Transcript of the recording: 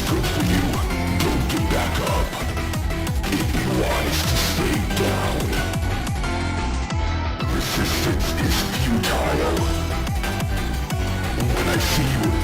good for you. Don't get back up. It'd be wise to stay down. Resistance is futile. When I see you